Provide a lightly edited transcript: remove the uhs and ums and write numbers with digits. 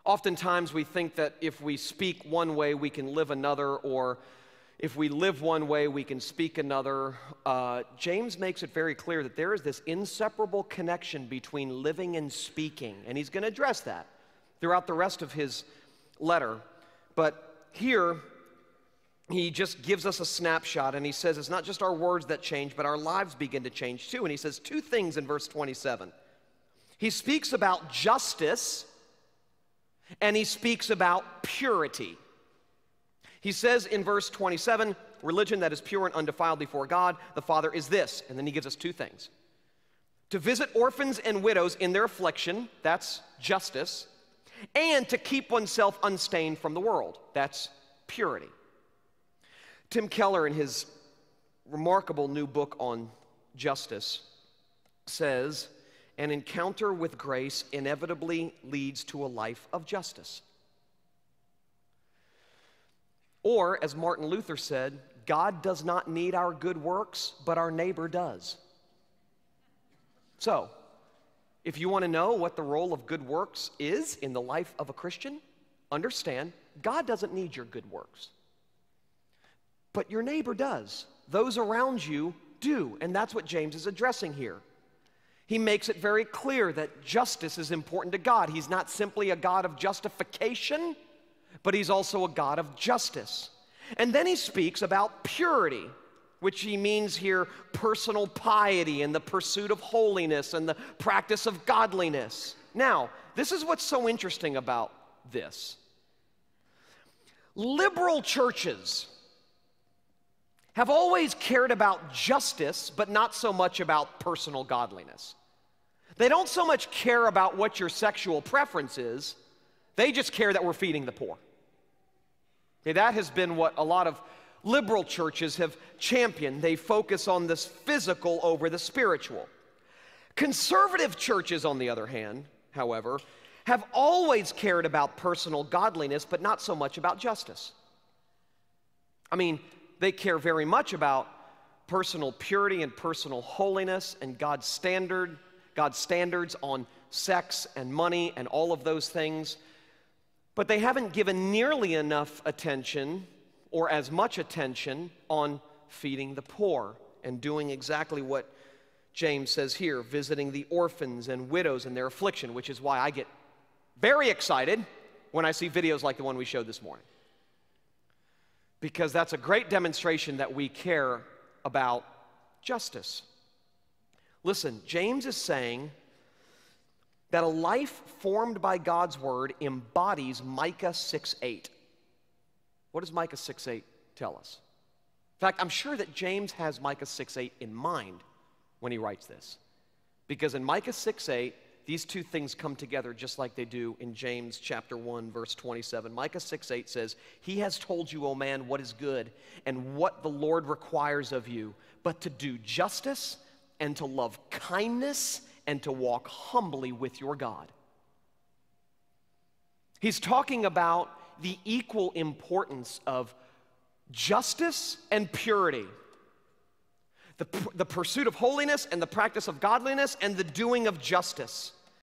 Oftentimes we think that if we speak one way, we can live another, or if we live one way, we can speak another. James makes it very clear that there is this inseparable connection between living and speaking, and he's going to address that throughout the rest of his letter. But here, he just gives us a snapshot, and he says it's not just our words that change, but our lives begin to change too. And he says two things in verse 27. He speaks about justice, and he speaks about purity. He says in verse 27, religion that is pure and undefiled before God, the Father, is this. And then he gives us two things. To visit orphans and widows in their affliction, that's justice, and to keep oneself unstained from the world, that's purity. Tim Keller, in his remarkable new book on justice, says, an encounter with grace inevitably leads to a life of justice. Or, as Martin Luther said, God does not need our good works, but our neighbor does. So, if you want to know what the role of good works is in the life of a Christian, understand, God doesn't need your good works. But your neighbor does. Those around you do, and that's what James is addressing here. He makes it very clear that justice is important to God. He's not simply a God of justification, but he's also a God of justice. And then he speaks about purity, which he means here personal piety and the pursuit of holiness and the practice of godliness. Now, this is what's so interesting about this. Liberal churches have always cared about justice, but not so much about personal godliness. They don't so much care about what your sexual preference is, they just care that we're feeding the poor. Okay, that has been what a lot of liberal churches have championed. They focus on this physical over the spiritual. Conservative churches, on the other hand, however, have always cared about personal godliness, but not so much about justice. I mean, they care very much about personal purity and personal holiness and God's standards on sex and money and all of those things. But they haven't given nearly enough attention or as much attention on feeding the poor and doing exactly what James says here, visiting the orphans and widows in their affliction, which is why I get very excited when I see videos like the one we showed this morning. Because that's a great demonstration that we care about justice. Listen, James is saying that a life formed by God's word embodies Micah 6:8. What does Micah 6:8 tell us? In fact, I'm sure that James has Micah 6:8 in mind when he writes this. Because in Micah 6:8, these two things come together just like they do in James chapter 1, verse 27. Micah 6:8 says, he has told you, O man, what is good and what the Lord requires of you, but to do justice and to love kindness and to walk humbly with your God. He's talking about the equal importance of justice and purity. The pursuit of holiness and the practice of godliness and the doing of justice.